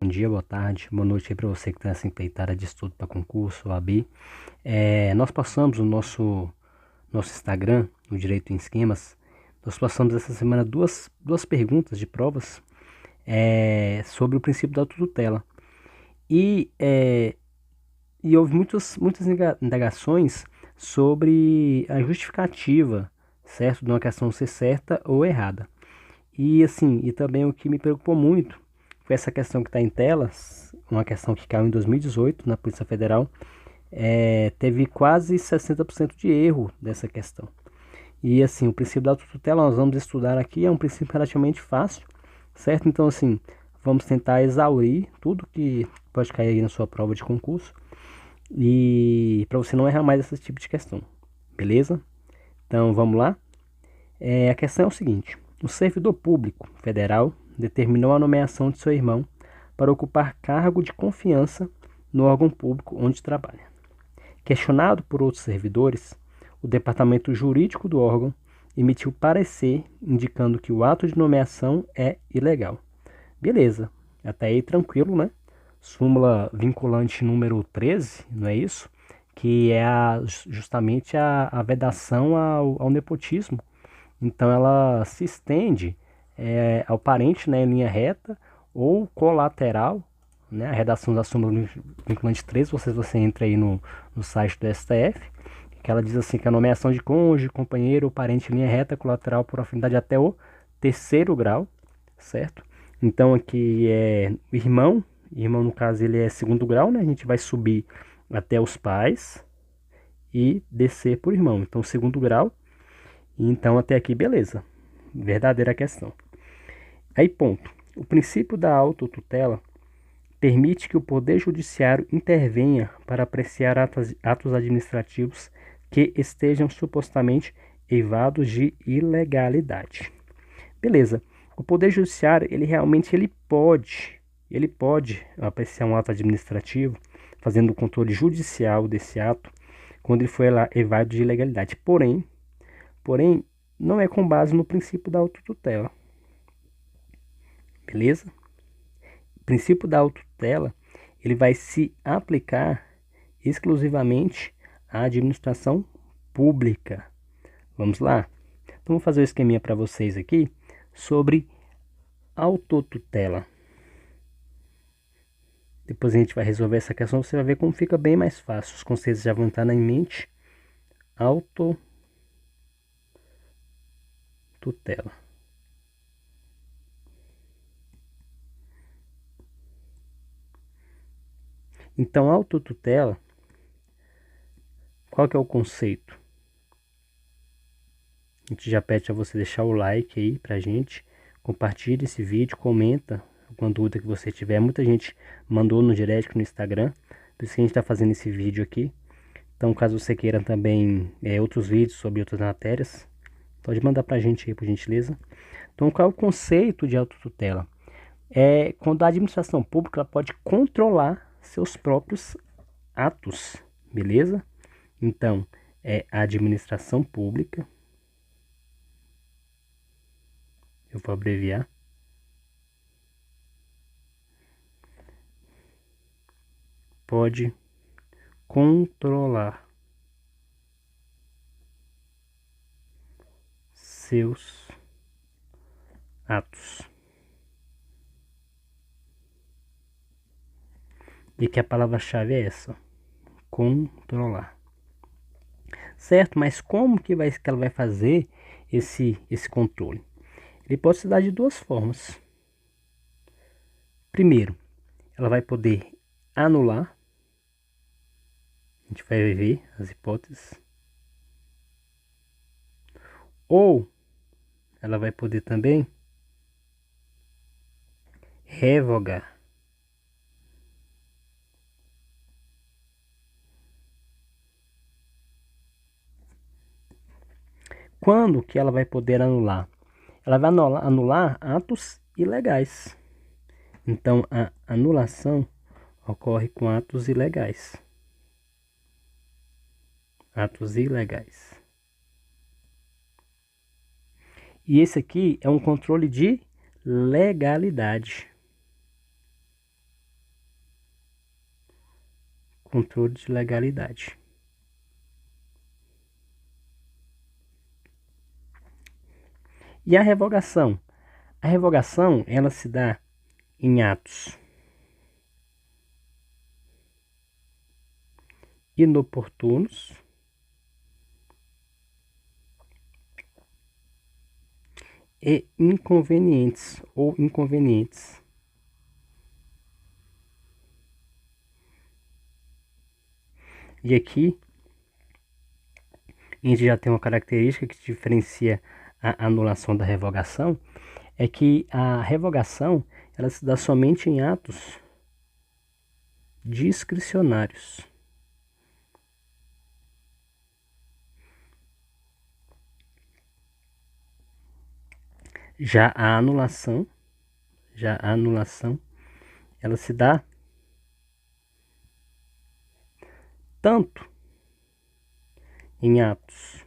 Bom dia, boa tarde, boa noite aí para você que está nessa empreitada de estudo para concurso, OAB. Nós passamos no nosso Instagram, no Direito em Esquemas, nós passamos essa semana duas perguntas de provas sobre o princípio da autotutela. E, é, e houve muitas indagações sobre a justificativa, certo? De uma questão ser certa ou errada. E assim, e também o que me preocupou muito foi essa questão que está em telas, uma questão que caiu em 2018 na Polícia Federal, teve quase 60% de erro dessa questão. E assim, o princípio da autotutela nós vamos estudar aqui, é um princípio relativamente fácil, certo? Então assim, vamos tentar exaurir tudo que pode cair aí na sua prova de concurso e para você não errar mais esse tipo de questão, beleza? Então vamos lá? A questão é o seguinte: o servidor público federal determinou a nomeação de seu irmão para ocupar cargo de confiança no órgão público onde trabalha. Questionado por outros servidores, o departamento jurídico do órgão emitiu parecer indicando que o ato de nomeação é ilegal. Beleza, até aí tranquilo, né? Súmula vinculante número 13, não é isso? Que é justamente a vedação ao nepotismo. Então ela se estende ao parente, né, em linha reta ou colateral, né, a redação da súmula vinculante 3, você entra aí no site do STF, que ela diz assim que a nomeação de cônjuge, companheiro ou parente em linha reta colateral por afinidade até o terceiro grau, certo? Então aqui é o irmão no caso ele é segundo grau, né, a gente vai subir até os pais e descer por irmão, então segundo grau. Então até aqui beleza, verdadeira questão. Aí ponto. O princípio da autotutela permite que o Poder Judiciário intervenha para apreciar atos administrativos que estejam supostamente eivados de ilegalidade. Beleza. O Poder Judiciário, ele realmente ele pode apreciar um ato administrativo, fazendo o controle judicial desse ato, quando ele foi lá evado de ilegalidade. Porém, não é com base no princípio da autotutela. Beleza? O princípio da autotutela, ele vai se aplicar exclusivamente à administração pública. Vamos lá? Então, vou fazer um esqueminha para vocês aqui sobre autotutela. Depois a gente vai resolver essa questão, você vai ver como fica bem mais fácil. Os conceitos já vão estar na mente. Autotutela. Então, autotutela, qual que é o conceito? A gente já pede a você deixar o like aí pra gente, compartilha esse vídeo, comenta alguma dúvida que você tiver. Muita gente mandou no direct no Instagram, por isso que a gente está fazendo esse vídeo aqui. Então, caso você queira também outros vídeos sobre outras matérias, pode mandar pra gente aí, por gentileza. Então, qual é o conceito de autotutela? É quando a administração pública ela pode controlar seus próprios atos, beleza? Então, é a administração pública, eu vou abreviar, pode controlar seus atos. E que a palavra-chave é essa: controlar. Certo? Mas como que ela vai fazer esse controle? Ele pode se dar de duas formas. Primeiro, ela vai poder anular. A gente vai ver as hipóteses. Ou ela vai poder também revogar. Quando que ela vai poder anular? Ela vai anular atos ilegais. Então, a anulação ocorre com atos ilegais. Atos ilegais. E esse aqui é um controle de legalidade. controle de legalidade. E a revogação? A revogação, ela se dá em atos inoportunos e inconvenientes ou inconvenientes. E aqui a gente já tem uma característica que diferencia a anulação da revogação, é que a revogação ela se dá somente em atos discricionários. Já a anulação, ela se dá tanto em atos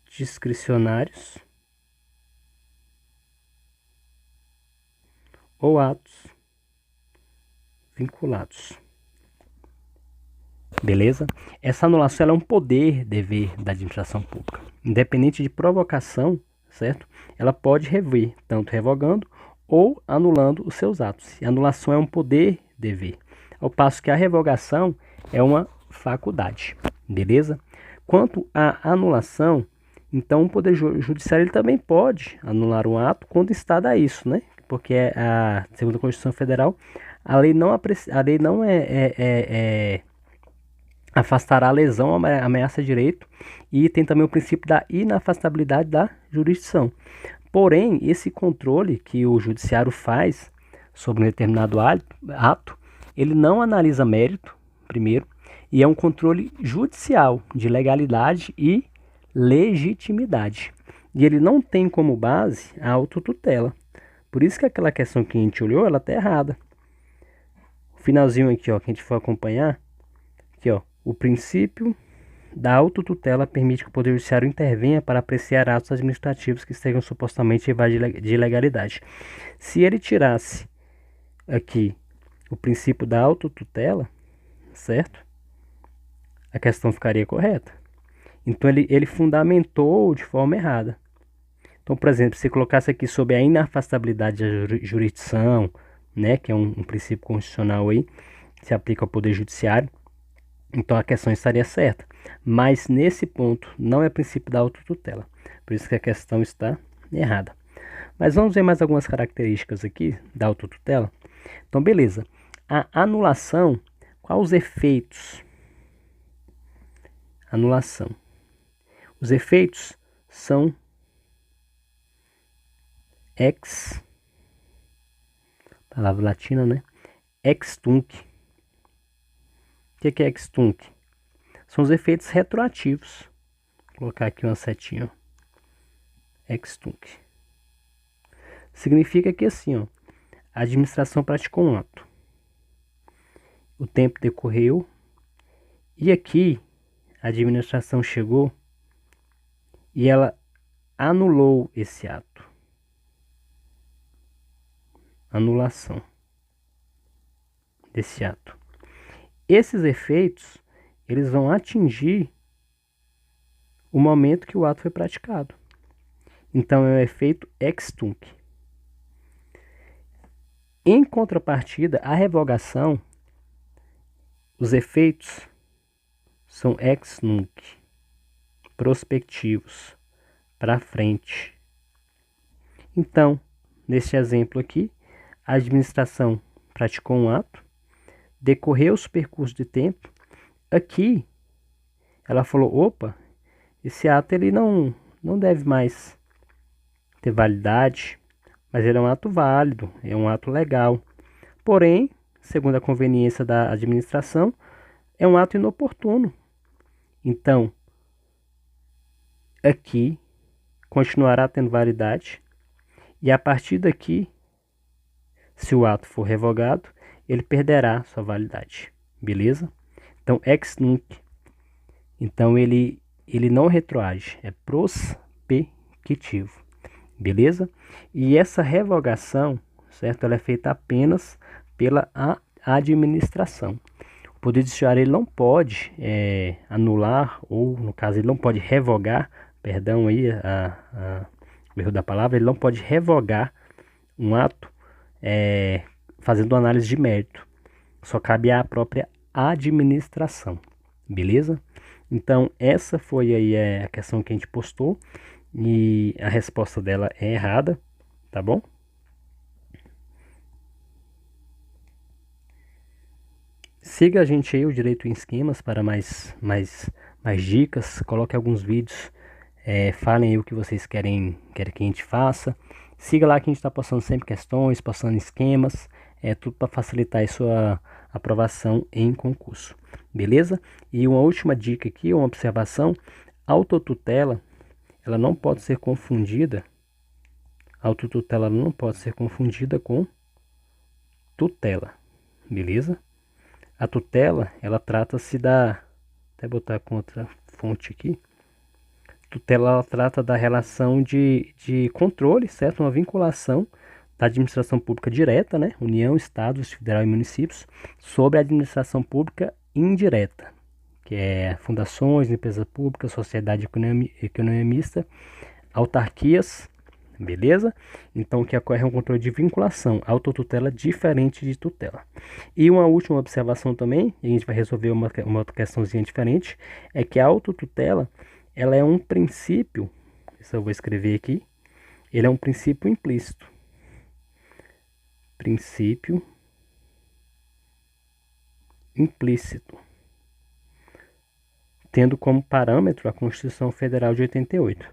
discricionários ou atos vinculados. Beleza? Essa anulação ela é um poder-dever da administração pública. Independente de provocação, certo? Ela pode rever, tanto revogando ou anulando os seus atos. E a anulação é um poder-dever, ao passo que a revogação é uma faculdade. Beleza? Quanto à anulação, então o Poder Judiciário ele também pode anular um ato quando instada a isso, né? Porque segundo a Constituição Federal, a lei não afastará a lesão, ameaça de direito, e tem também o princípio da inafastabilidade da jurisdição. Porém, esse controle que o judiciário faz sobre um determinado ato, ele não analisa mérito, primeiro, e é um controle judicial de legalidade e legitimidade. E ele não tem como base a autotutela. Por isso que aquela questão que a gente olhou, ela está errada. O finalzinho aqui, ó, que a gente for acompanhar, aqui, ó, o princípio da autotutela permite que o Poder Judiciário intervenha para apreciar atos administrativos que estejam supostamente evadidos de legalidade. Se ele tirasse aqui o princípio da autotutela, certo? A questão ficaria correta. Então ele fundamentou de forma errada. Então, por exemplo, se colocasse aqui sobre a inafastabilidade da jurisdição, né, que é um princípio constitucional aí, se aplica ao Poder Judiciário, então a questão estaria certa. Mas nesse ponto não é princípio da autotutela. Por isso que a questão está errada. Mas vamos ver mais algumas características aqui da autotutela. Então, beleza. A anulação, quais os efeitos? Anulação. Os efeitos são palavra latina, né? Ex tunc. O que é ex tunc? São os efeitos retroativos. Vou colocar aqui uma setinha. Ex tunc. Significa que assim, ó, a administração praticou um ato. O tempo decorreu e aqui a administração chegou e ela anulou esse ato. Anulação desse ato. Esses efeitos, eles vão atingir o momento que o ato foi praticado. Então é o efeito ex tunc. Em contrapartida, a revogação, os efeitos são ex nunc, prospectivos, para frente. Então, neste exemplo aqui, a administração praticou um ato, decorreu-se o percurso de tempo. Aqui, ela falou, opa, esse ato ele não deve mais ter validade, mas ele é um ato válido, é um ato legal. Porém, segundo a conveniência da administração, é um ato inoportuno. Então, aqui continuará tendo validade e a partir daqui, se o ato for revogado, ele perderá sua validade. Beleza? Então, ex nunc. Então, ele não retroage, é prospectivo. Beleza? E essa revogação, certo? Ela é feita apenas pela administração. O Poder Judiciário ele não pode anular, ou no caso ele não pode revogar, perdão aí o erro da palavra, ele não pode revogar um ato fazendo análise de mérito. Só cabe à própria administração, beleza? Então essa foi aí a questão que a gente postou e a resposta dela é errada, tá bom? Siga a gente aí, o Direito em Esquemas, para mais dicas. Coloque alguns vídeos, falem aí o que vocês querem que a gente faça. Siga lá que a gente está postando sempre questões, postando esquemas, tudo para facilitar a sua aprovação em concurso, beleza? E uma última dica aqui, uma observação: autotutela, ela não pode ser confundida. Autotutela não pode ser confundida com tutela, beleza? A tutela, ela trata-se da... Até botar com outra fonte aqui. Tutela, ela trata da relação de controle, certo? Uma vinculação da administração pública direta, né? União, Estados, Federal e municípios, sobre a administração pública indireta, que é fundações, empresas públicas, sociedade economia mista, autarquias, beleza? Então o que ocorre é um controle de vinculação, autotutela diferente de tutela. E uma última observação também, e a gente vai resolver uma outra questãozinha diferente, é que a autotutela, ela é um princípio, isso eu vou escrever aqui, ele é um princípio implícito. Princípio implícito, tendo como parâmetro a Constituição Federal de 88,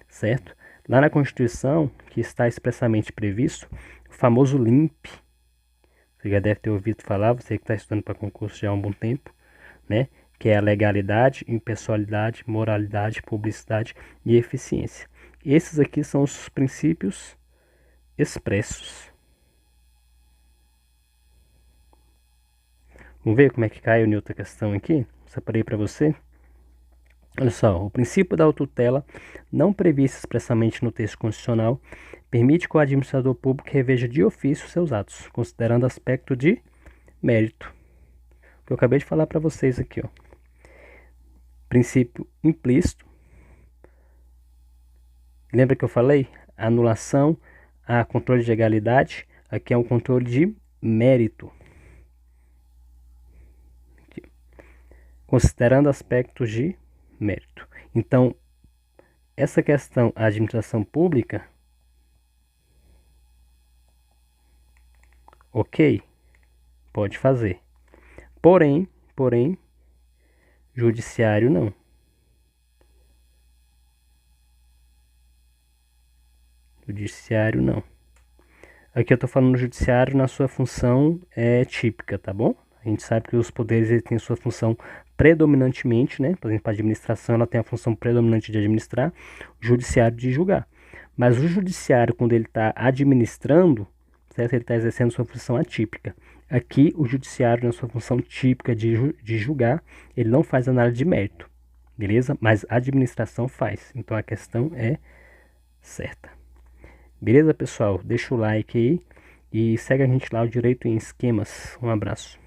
certo? Lá na Constituição, que está expressamente previsto, o famoso LIMP, você já deve ter ouvido falar, você que está estudando para concurso já há um bom tempo, né? Que é a legalidade, impessoalidade, moralidade, publicidade e eficiência. Esses aqui são os princípios expressos. Vamos ver como é que cai a outra questão aqui? Separei para você. Olha só, o princípio da autotutela, não previsto expressamente no texto constitucional, permite que o administrador público reveja de ofício seus atos, considerando aspecto de mérito. O que eu acabei de falar para vocês aqui, ó. Princípio implícito. Lembra que eu falei? A anulação, a controle de legalidade, aqui é um controle de mérito. Aqui. Considerando aspectos de mérito. Então, essa questão, a administração pública, ok, pode fazer. Porém, judiciário não. Judiciário não. Aqui eu estou falando do judiciário na sua função típica, tá bom? A gente sabe que os poderes eles têm sua função predominantemente, né? Por exemplo, a administração ela tem a função predominante de administrar, o judiciário de julgar. Mas o judiciário, quando ele está administrando, certo? Ele está exercendo sua função atípica. Aqui, o judiciário, na sua função típica de julgar, ele não faz análise de mérito, beleza? Mas a administração faz. Então, a questão é certa. Beleza, pessoal? Deixa o like aí e segue a gente lá, o Direito em Esquemas. Um abraço.